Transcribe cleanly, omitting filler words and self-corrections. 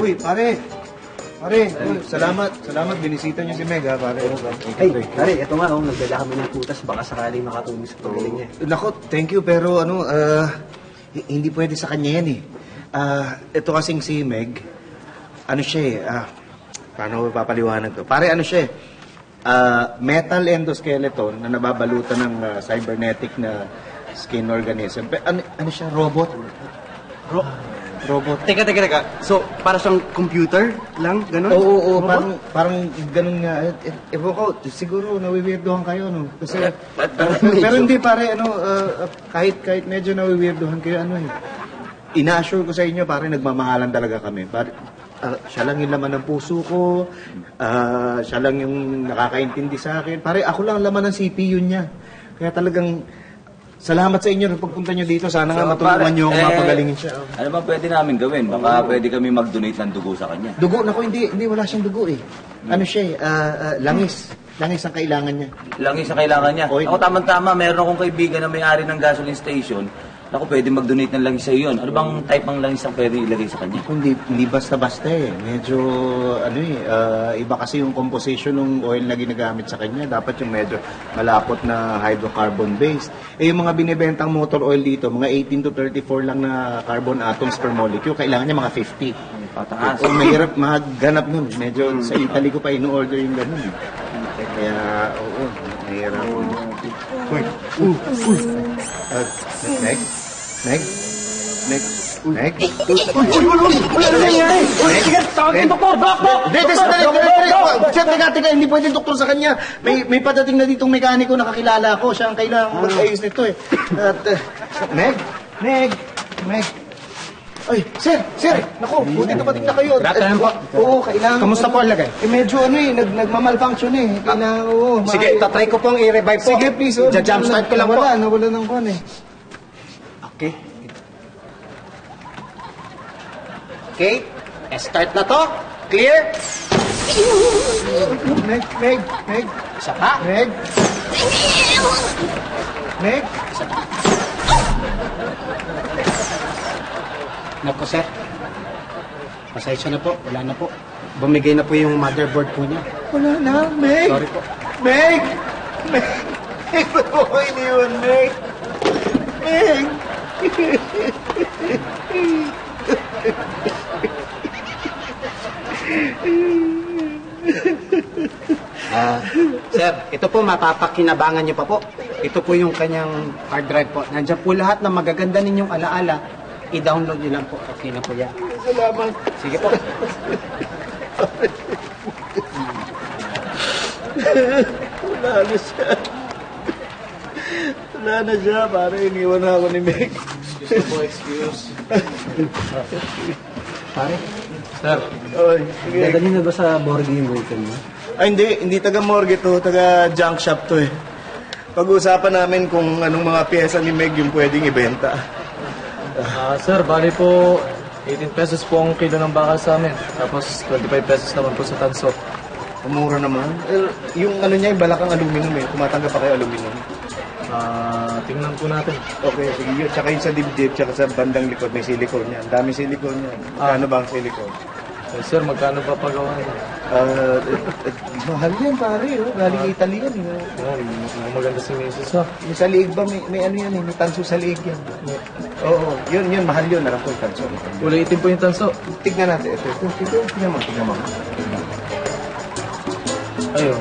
Uy, pare! Pare, salamat. Salamat, binisita niyo si Meg, ha, pare. Ay, pare, ito nga, nagdala kami ng putas. Baka sakaling makatulong sa pagaling niya. Nako, thank you, pero hindi pwede sa kanya yan, eh. Ito kasing si Meg, ano siya, paano papaliwanag to? Pare, ano siya, metal endoskeleton na nababalutan ng cybernetic na skin organism. Ano siya, robot? Robot. Teka. So, para siyang computer lang, gano'n? Oo, parang ganun nga. Ewan ko, siguro nawiwirdohan kayo, no? Kasi, pero hindi pare, kahit medyo nawiwirdohan kayo, ina-assure ko sa inyo, pare, nagmamahalan talaga kami. Pare, siya lang yung laman ng puso ko, siya lang yung nakakaintindi sa akin. Pare, ako lang ang laman ng CPU niya. Kaya talagang, salamat sa inyo nung pagpunta nyo dito. Sana nga matulungan nyo kung mapagalingin siya. Ano ba pwede namin gawin? Baka pwede kami mag-donate ng dugo sa kanya. Dugo? Naku, hindi wala siyang dugo eh. Ano siya langis. Langis ang kailangan niya. Langis ang kailangan niya. Oy. Ako tamang-tama, meron akong kaibigan na may-ari ng gasoline station. Ako, pwede mag-donate ng langis sa iyo yun. Ano bang type ng langis ang pwede ilagay sa kanya? Hindi basta-basta eh. Medyo, iba kasi yung composition ng oil na ginagamit sa kanya. Dapat yung medyo malapot na hydrocarbon based. Yung mga binibentang motor oil dito, mga 18 to 34 lang na carbon atoms per molecule. Kailangan niya mga 50. Pataas. Mahirap maghanap nun. Medyo sa Italy ko pa in-order yung ganun. Kaya, mahirap. Uy. Meg? Wala na nangyari! Sige, tawagin doktor! Teka, hindi pwede doktor sa kanya. May padating na ditong mekaniko na kakilala ko. Siya ang kailangan mag-ayos nito eh. Meg! Ay, sir! Naku, buti dumating na kayo. Oo, kailangan. Kamusta po ang lagay? Medyo nagmamalfunction eh. Kailangan, Sige, tatry ko pong i-revive po. Sige, please. Ja-jumpstart ko lang po. Nawala ng kwan eh. Okay, start na to. Clear? Meg. Isa pa. Meg. Naku, sir. Pasensya na po. Wala na po. Bumigay na po yung motherboard po niya. Wala na, Meg. Sorry po. Meg! Ba't mo ko iniwan, Meg? Sir, ito po mapapakinabangan niyo pa po. Ito po yung kanyang hard drive po. Nandiyan po lahat ng magaganda ninyong alaala. I-download niyo lang po. Okay na po yan. Salamat. Sige po. Wala na siya. Pare, iniwan na ako ni Meg. Excuse. Pare, Sir. Oy, sige. dadali na ba sa Borgie yung vehicle mo? Ay, hindi taga morgue to. Taga junk shop to eh. Pag-uusapan namin kung anong mga pyesa ni Meg yung pwedeng ibenta. Sir, bali po 18 pesos po ang kilo ng bakal sa amin. Tapos 25 pesos naman po sa tanso. Umura naman. Yung niya, yung balakang aluminum eh. Tumatanggap pa kayo aluminum. Tingnan po natin. Okay, sige yun. Tsaka yung sa dibdib, tsaka sa bandang likod, may silicone yan. Dami silicone yan. Magkano ba ang silicone? Sir, magkano pa pagawa niyo? Mahal yan, pare. Galing Italy yan. Maganda si Mrs. ha? Yung sa liig ba, may ano yan, may tanso sa liig yan. Oo, yun, mahal yun. Alam ko yung tanso. Kulay itim po yung tanso. Tignan natin. Tignan mo. Ayun.